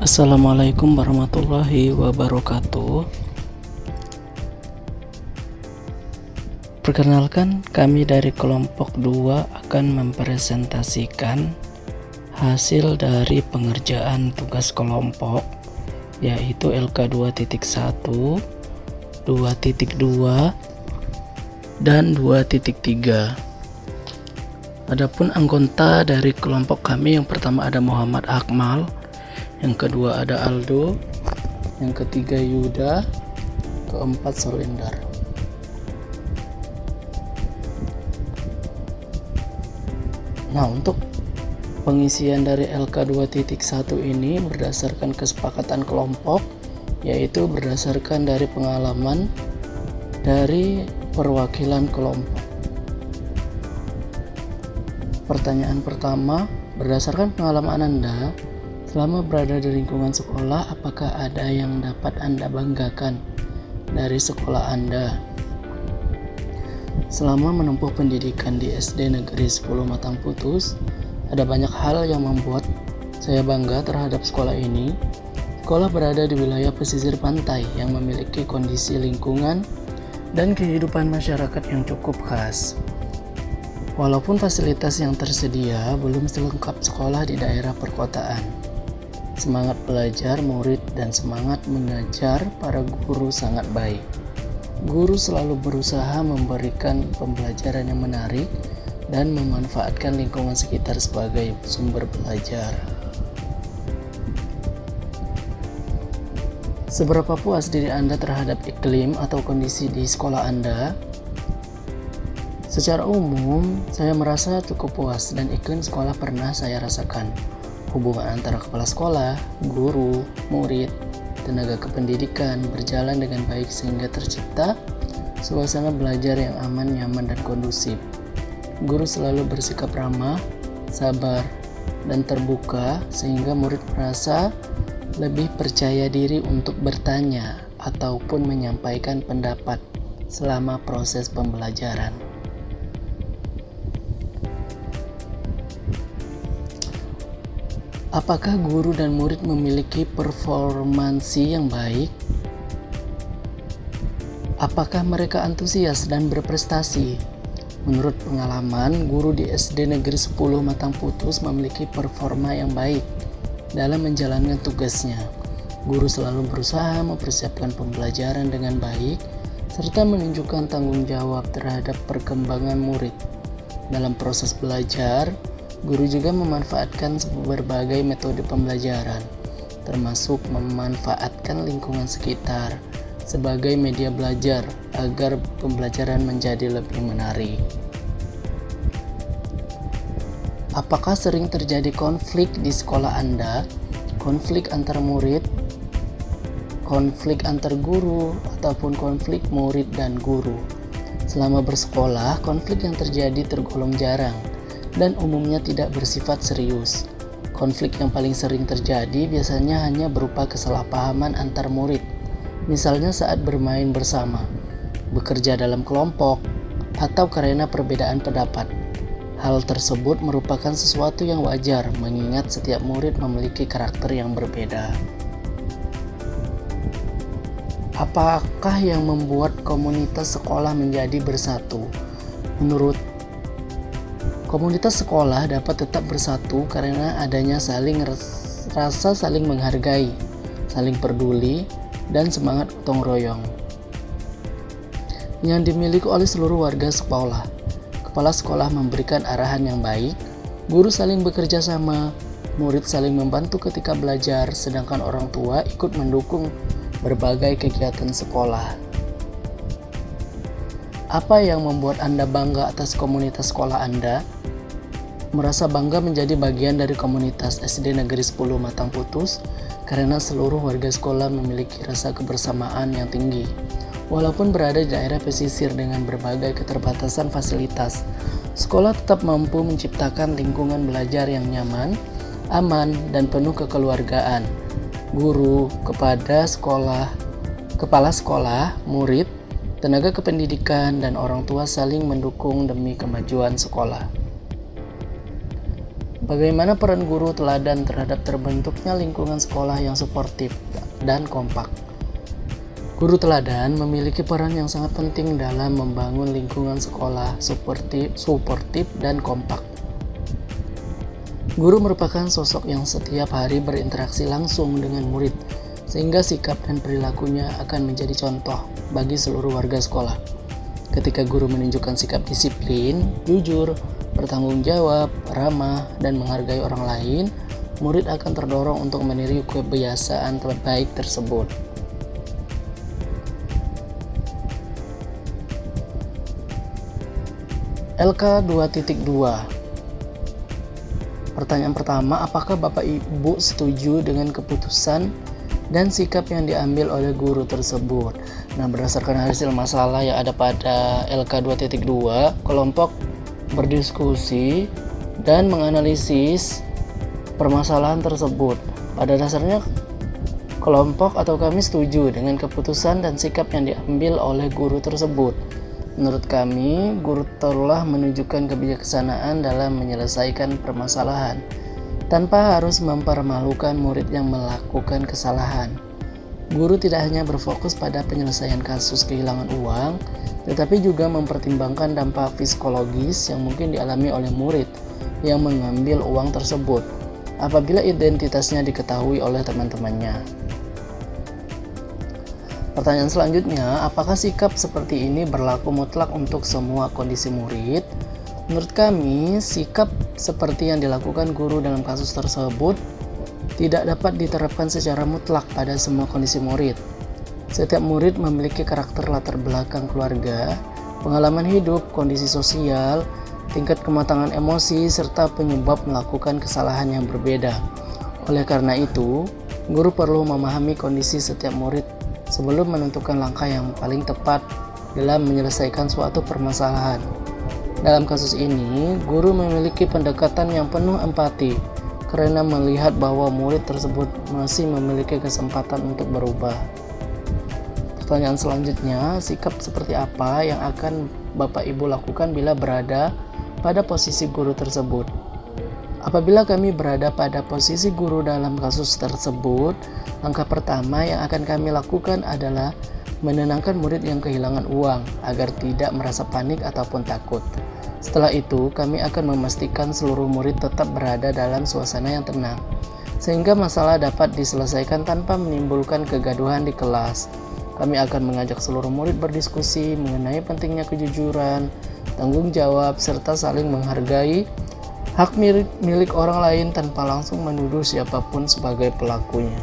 Assalamualaikum warahmatullahi wabarakatuh. Perkenalkan, kami dari kelompok 2 akan mempresentasikan hasil dari pengerjaan tugas kelompok, yaitu LK 2.1, 2.2, dan 2.3. Adapun anggota dari kelompok kami, yang pertama ada Muhammad Akmal, yang kedua ada Aldo, yang ketiga Yuda, keempat Solindar. Nah, untuk pengisian dari LK 2.1 ini berdasarkan kesepakatan kelompok, yaitu berdasarkan dari pengalaman dari perwakilan kelompok. Pertanyaan pertama, berdasarkan pengalaman Anda selama berada di lingkungan sekolah, apakah ada yang dapat Anda banggakan dari sekolah Anda? Selama menempuh pendidikan di SD Negeri 10 Matang Putus, ada banyak hal yang membuat saya bangga terhadap sekolah ini. Sekolah berada di wilayah pesisir pantai yang memiliki kondisi lingkungan dan kehidupan masyarakat yang cukup khas. Walaupun fasilitas yang tersedia belum selengkap sekolah di daerah perkotaan, semangat belajar murid dan semangat mengajar para guru sangat baik. Guru selalu berusaha memberikan pembelajaran yang menarik dan memanfaatkan lingkungan sekitar sebagai sumber belajar. Seberapa puas diri Anda terhadap iklim atau kondisi di sekolah Anda? Secara umum, saya merasa cukup puas dan iklim sekolah pernah saya rasakan. Hubungan antara kepala sekolah, guru, murid, tenaga kependidikan berjalan dengan baik sehingga tercipta suasana belajar yang aman, nyaman, dan kondusif. Guru selalu bersikap ramah, sabar, dan terbuka sehingga murid merasa lebih percaya diri untuk bertanya ataupun menyampaikan pendapat selama proses pembelajaran. Apakah guru dan murid memiliki performansi yang baik? Apakah mereka antusias dan berprestasi? Menurut pengalaman, guru di SD Negeri 10 Matang Putus memiliki performa yang baik dalam menjalankan tugasnya. Guru selalu berusaha mempersiapkan pembelajaran dengan baik serta menunjukkan tanggung jawab terhadap perkembangan murid. Dalam proses belajar, guru juga memanfaatkan berbagai metode pembelajaran, termasuk memanfaatkan lingkungan sekitar sebagai media belajar agar pembelajaran menjadi lebih menarik. Apakah sering terjadi konflik di sekolah Anda? Konflik antar murid, konflik antar guru, ataupun konflik murid dan guru? Selama bersekolah, konflik yang terjadi tergolong jarang dan umumnya tidak bersifat serius. Konflik yang paling sering terjadi biasanya hanya berupa kesalahpahaman antar murid, misalnya saat bermain bersama, bekerja dalam kelompok, atau karena perbedaan pendapat. Hal tersebut merupakan sesuatu yang wajar mengingat setiap murid memiliki karakter yang berbeda. Apakah yang membuat komunitas sekolah menjadi bersatu? Menurut komunitas sekolah dapat tetap bersatu karena adanya rasa saling menghargai, saling peduli, dan semangat gotong royong yang dimiliki oleh seluruh warga sekolah. Kepala sekolah memberikan arahan yang baik, guru saling bekerja sama, murid saling membantu ketika belajar, sedangkan orang tua ikut mendukung berbagai kegiatan sekolah. Apa yang membuat Anda bangga atas komunitas sekolah Anda? Merasa bangga menjadi bagian dari komunitas SD Negeri 10 Matang Putus karena seluruh warga sekolah memiliki rasa kebersamaan yang tinggi. Walaupun berada di daerah pesisir dengan berbagai keterbatasan fasilitas, sekolah tetap mampu menciptakan lingkungan belajar yang nyaman, aman, dan penuh kekeluargaan. Guru, kepala sekolah, murid, tenaga kependidikan, dan orang tua saling mendukung demi kemajuan sekolah. Bagaimana peran guru teladan terhadap terbentuknya lingkungan sekolah yang suportif dan kompak? Guru teladan memiliki peran yang sangat penting dalam membangun lingkungan sekolah suportif dan kompak. Guru merupakan sosok yang setiap hari berinteraksi langsung dengan murid, sehingga sikap dan perilakunya akan menjadi contoh bagi seluruh warga sekolah. Ketika guru menunjukkan sikap disiplin, jujur, bertanggung jawab, ramah, dan menghargai orang lain, murid akan terdorong untuk meniru kebiasaan terbaik tersebut. LK 2.2. Pertanyaan pertama, apakah Bapak Ibu setuju dengan keputusan dan sikap yang diambil oleh guru tersebut? Nah, berdasarkan hasil masalah yang ada pada LK 2.2, kelompok berdiskusi dan menganalisis permasalahan tersebut. Pada dasarnya, kelompok atau kami setuju dengan keputusan dan sikap yang diambil oleh guru tersebut. Menurut kami, guru telah menunjukkan kebijaksanaan dalam menyelesaikan permasalahan tanpa harus mempermalukan murid yang melakukan kesalahan. Guru tidak hanya berfokus pada penyelesaian kasus kehilangan uang, tetapi juga mempertimbangkan dampak psikologis yang mungkin dialami oleh murid yang mengambil uang tersebut apabila identitasnya diketahui oleh teman-temannya. Pertanyaan selanjutnya, apakah sikap seperti ini berlaku mutlak untuk semua kondisi murid? Menurut kami, sikap seperti yang dilakukan guru dalam kasus tersebut tidak dapat diterapkan secara mutlak pada semua kondisi murid. Setiap murid memiliki karakter latar belakang keluarga, pengalaman hidup, kondisi sosial, tingkat kematangan emosi, serta penyebab melakukan kesalahan yang berbeda. Oleh karena itu, guru perlu memahami kondisi setiap murid sebelum menentukan langkah yang paling tepat dalam menyelesaikan suatu permasalahan. Dalam kasus ini, guru memiliki pendekatan yang penuh empati karena melihat bahwa murid tersebut masih memiliki kesempatan untuk berubah. Pertanyaan selanjutnya, sikap seperti apa yang akan Bapak Ibu lakukan bila berada pada posisi guru tersebut? Apabila kami berada pada posisi guru dalam kasus tersebut, langkah pertama yang akan kami lakukan adalah menenangkan murid yang kehilangan uang agar tidak merasa panik ataupun takut. Setelah itu, kami akan memastikan seluruh murid tetap berada dalam suasana yang tenang, sehingga masalah dapat diselesaikan tanpa menimbulkan kegaduhan di kelas. Kami akan mengajak seluruh murid berdiskusi mengenai pentingnya kejujuran, tanggung jawab, serta saling menghargai hak milik orang lain tanpa langsung menuduh siapapun sebagai pelakunya.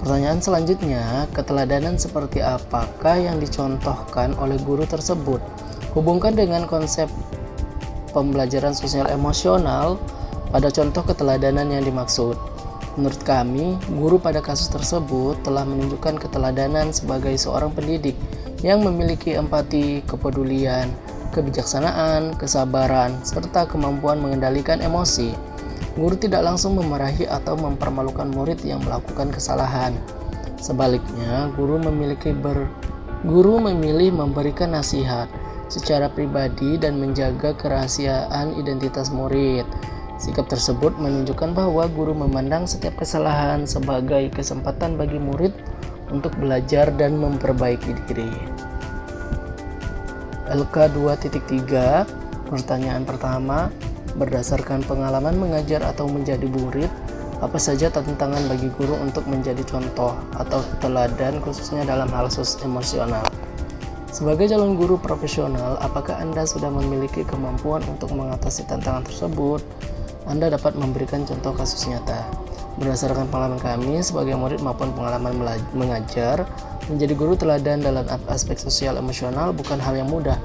Pertanyaan selanjutnya, keteladanan seperti apakah yang dicontohkan oleh guru tersebut? Hubungkan dengan konsep pembelajaran sosial emosional pada contoh keteladanan yang dimaksud. Menurut kami, guru pada kasus tersebut telah menunjukkan keteladanan sebagai seorang pendidik yang memiliki empati, kepedulian, kebijaksanaan, kesabaran, serta kemampuan mengendalikan emosi. Guru tidak langsung memarahi atau mempermalukan murid yang melakukan kesalahan. Sebaliknya, guru memilih memberikan nasihat secara pribadi dan menjaga kerahasiaan identitas murid. Sikap tersebut menunjukkan bahwa guru memandang setiap kesalahan sebagai kesempatan bagi murid untuk belajar dan memperbaiki diri. LK 2.3. Pertanyaan pertama, berdasarkan pengalaman mengajar atau menjadi murid, apa saja tantangan bagi guru untuk menjadi contoh atau teladan khususnya dalam hal emosional? Sebagai calon guru profesional, apakah Anda sudah memiliki kemampuan untuk mengatasi tantangan tersebut? Anda dapat memberikan contoh kasus nyata. Berdasarkan pengalaman kami sebagai murid maupun pengalaman mengajar, menjadi guru teladan dalam aspek sosial emosional bukan hal yang mudah.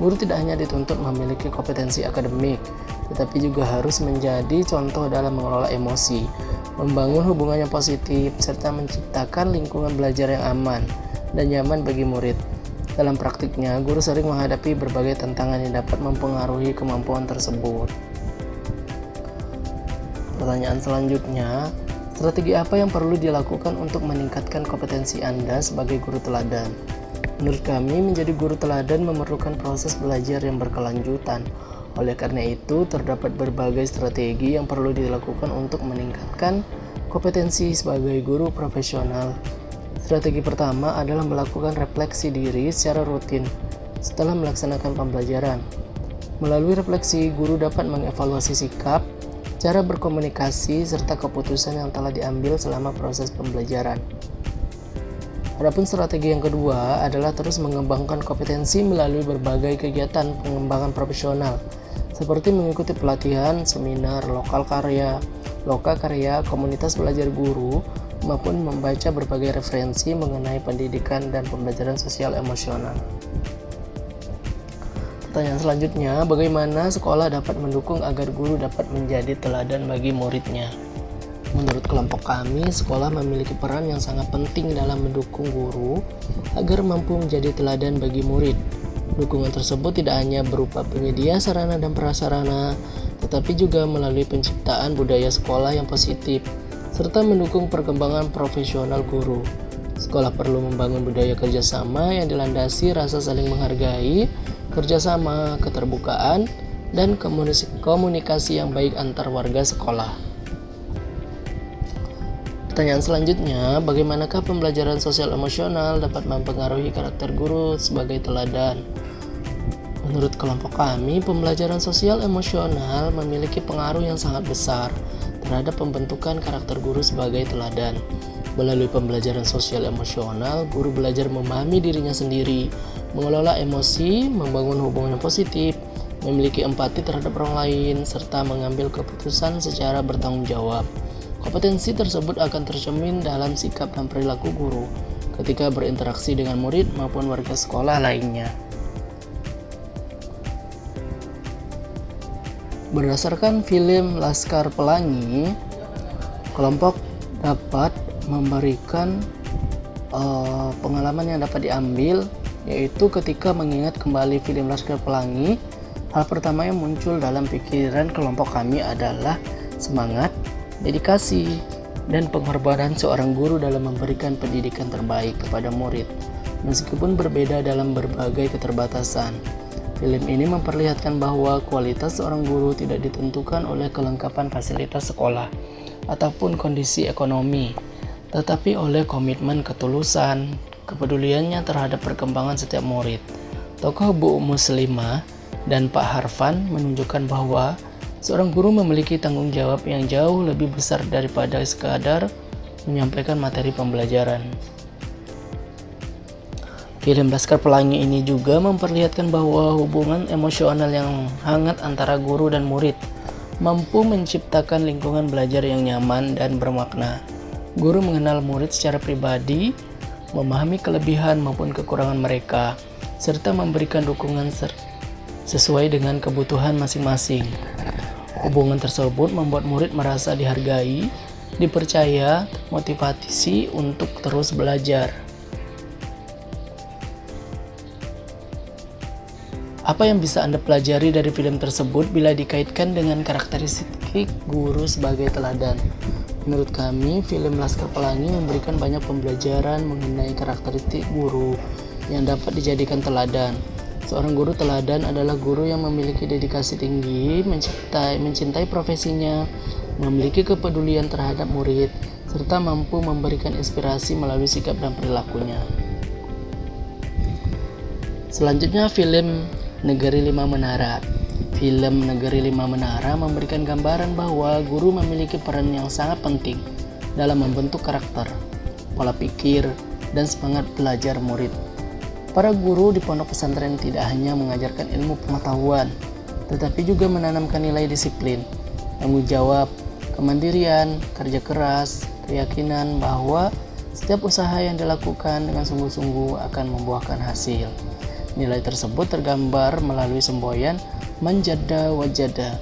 Guru tidak hanya dituntut memiliki kompetensi akademik, tetapi juga harus menjadi contoh dalam mengelola emosi, membangun hubungan yang positif, serta menciptakan lingkungan belajar yang aman dan nyaman bagi murid. Dalam praktiknya, guru sering menghadapi berbagai tantangan yang dapat mempengaruhi kemampuan tersebut. Pertanyaan selanjutnya, strategi apa yang perlu dilakukan untuk meningkatkan kompetensi Anda sebagai guru teladan? Menurut kami, menjadi guru teladan memerlukan proses belajar yang berkelanjutan. Oleh karena itu, terdapat berbagai strategi yang perlu dilakukan untuk meningkatkan kompetensi sebagai guru profesional. Strategi pertama adalah melakukan refleksi diri secara rutin setelah melaksanakan pembelajaran. Melalui refleksi, guru dapat mengevaluasi sikap, cara berkomunikasi, serta keputusan yang telah diambil selama proses pembelajaran. Adapun strategi yang kedua adalah terus mengembangkan kompetensi melalui berbagai kegiatan pengembangan profesional, seperti mengikuti pelatihan, seminar, lokal karya, komunitas belajar guru, maupun membaca berbagai referensi mengenai pendidikan dan pembelajaran sosial emosional. Pertanyaan selanjutnya, bagaimana sekolah dapat mendukung agar guru dapat menjadi teladan bagi muridnya? Menurut kelompok kami, sekolah memiliki peran yang sangat penting dalam mendukung guru agar mampu menjadi teladan bagi murid. Dukungan tersebut tidak hanya berupa penyedia sarana dan prasarana, tetapi juga melalui penciptaan budaya sekolah yang positif, serta mendukung perkembangan profesional guru. Sekolah perlu membangun budaya kerjasama yang dilandasi rasa saling menghargai, kerjasama, keterbukaan, dan komunikasi yang baik antar warga sekolah. Pertanyaan selanjutnya, bagaimanakah pembelajaran sosial emosional dapat mempengaruhi karakter guru sebagai teladan? Menurut kelompok kami, pembelajaran sosial emosional memiliki pengaruh yang sangat besar terhadap pembentukan karakter guru sebagai teladan. Melalui pembelajaran sosial emosional, guru belajar memahami dirinya sendiri, mengelola emosi, membangun hubungan yang positif, memiliki empati terhadap orang lain, serta mengambil keputusan secara bertanggung jawab. Kompetensi tersebut akan tercermin dalam sikap dan perilaku guru ketika berinteraksi dengan murid maupun warga sekolah lainnya. Berdasarkan film Laskar Pelangi, kelompok dapat memberikan pengalaman yang dapat diambil, yaitu ketika mengingat kembali film Laskar Pelangi, hal pertama yang muncul dalam pikiran kelompok kami adalah semangat, dedikasi, dan pengorbanan seorang guru dalam memberikan pendidikan terbaik kepada murid, meskipun berbeda dalam berbagai keterbatasan. Film ini memperlihatkan bahwa kualitas seorang guru tidak ditentukan oleh kelengkapan fasilitas sekolah ataupun kondisi ekonomi, tetapi oleh komitmen ketulusan, kepeduliannya terhadap perkembangan setiap murid. Tokoh Bu Muslimah dan Pak Harfan menunjukkan bahwa seorang guru memiliki tanggung jawab yang jauh lebih besar daripada sekadar menyampaikan materi pembelajaran. Film Laskar Pelangi ini juga memperlihatkan bahwa hubungan emosional yang hangat antara guru dan murid mampu menciptakan lingkungan belajar yang nyaman dan bermakna. Guru mengenal murid secara pribadi, memahami kelebihan maupun kekurangan mereka, serta memberikan dukungan sesuai dengan kebutuhan masing-masing. Hubungan tersebut membuat murid merasa dihargai, dipercaya, motivasi untuk terus belajar. Apa yang bisa Anda pelajari dari film tersebut bila dikaitkan dengan karakteristik guru sebagai teladan? Menurut kami, film Laskar Pelangi memberikan banyak pembelajaran mengenai karakteristik guru yang dapat dijadikan teladan. Seorang guru teladan adalah guru yang memiliki dedikasi tinggi, mencintai profesinya, memiliki kepedulian terhadap murid, serta mampu memberikan inspirasi melalui sikap dan perilakunya. Selanjutnya, film Negeri Lima Menara. Film Negeri Lima Menara memberikan gambaran bahwa guru memiliki peran yang sangat penting dalam membentuk karakter, pola pikir, dan semangat belajar murid. Para guru di pondok pesantren tidak hanya mengajarkan ilmu pengetahuan, tetapi juga menanamkan nilai disiplin, tanggung jawab, kemandirian, kerja keras, keyakinan bahwa setiap usaha yang dilakukan dengan sungguh-sungguh akan membuahkan hasil. Nilai tersebut tergambar melalui semboyan manjada wajada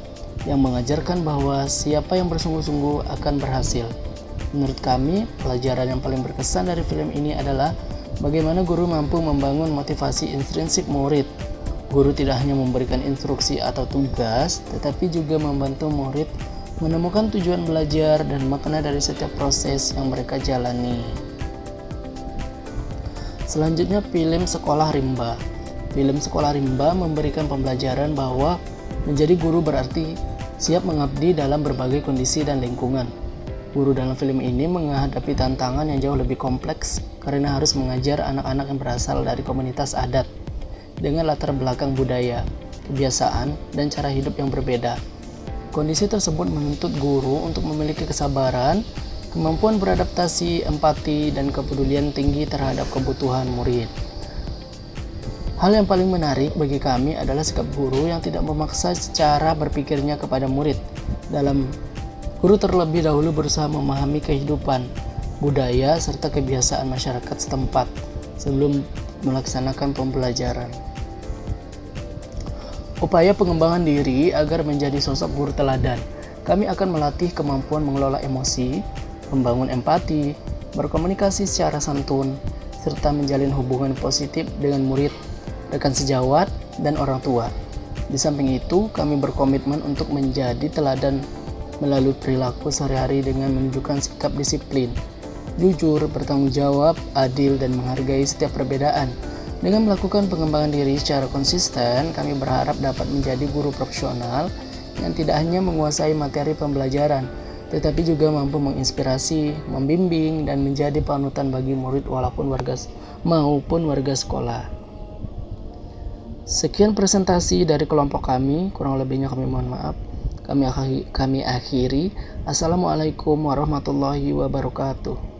yang mengajarkan bahwa siapa yang bersungguh-sungguh akan berhasil. Menurut kami, pelajaran yang paling berkesan dari film ini adalah bagaimana guru mampu membangun motivasi intrinsik murid. Guru tidak hanya memberikan instruksi atau tugas, tetapi juga membantu murid menemukan tujuan belajar dan makna dari setiap proses yang mereka jalani. Selanjutnya, film Sekolah Rimba. Film Sekolah Rimba memberikan pembelajaran bahwa Menjadi guru berarti siap mengabdi dalam berbagai kondisi dan lingkungan. Guru dalam film ini menghadapi tantangan yang jauh lebih kompleks karena harus mengajar anak-anak yang berasal dari komunitas adat dengan latar belakang budaya, kebiasaan, dan cara hidup yang berbeda. Kondisi tersebut menuntut guru untuk memiliki kesabaran, kemampuan beradaptasi, empati, dan kepedulian tinggi terhadap kebutuhan murid. Hal yang paling menarik bagi kami adalah sikap guru yang tidak memaksa cara berpikirnya kepada murid. Guru terlebih dahulu berusaha memahami kehidupan, budaya, serta kebiasaan masyarakat setempat sebelum melaksanakan pembelajaran. Upaya pengembangan diri agar menjadi sosok guru teladan. Kami akan melatih kemampuan mengelola emosi, membangun empati, berkomunikasi secara santun, serta menjalin hubungan positif dengan murid, rekan sejawat, dan orang tua. Di samping itu, kami berkomitmen untuk menjadi teladan melalui perilaku sehari-hari dengan menunjukkan sikap disiplin, jujur, bertanggung jawab, adil, dan menghargai setiap perbedaan. Dengan melakukan pengembangan diri secara konsisten, kami berharap dapat menjadi guru profesional yang tidak hanya menguasai materi pembelajaran, tetapi juga mampu menginspirasi, membimbing, dan menjadi panutan bagi murid maupun warga sekolah. Sekian presentasi dari kelompok kami, kurang lebihnya kami mohon maaf. Kami akhiri. Assalamualaikum warahmatullahi wabarakatuh.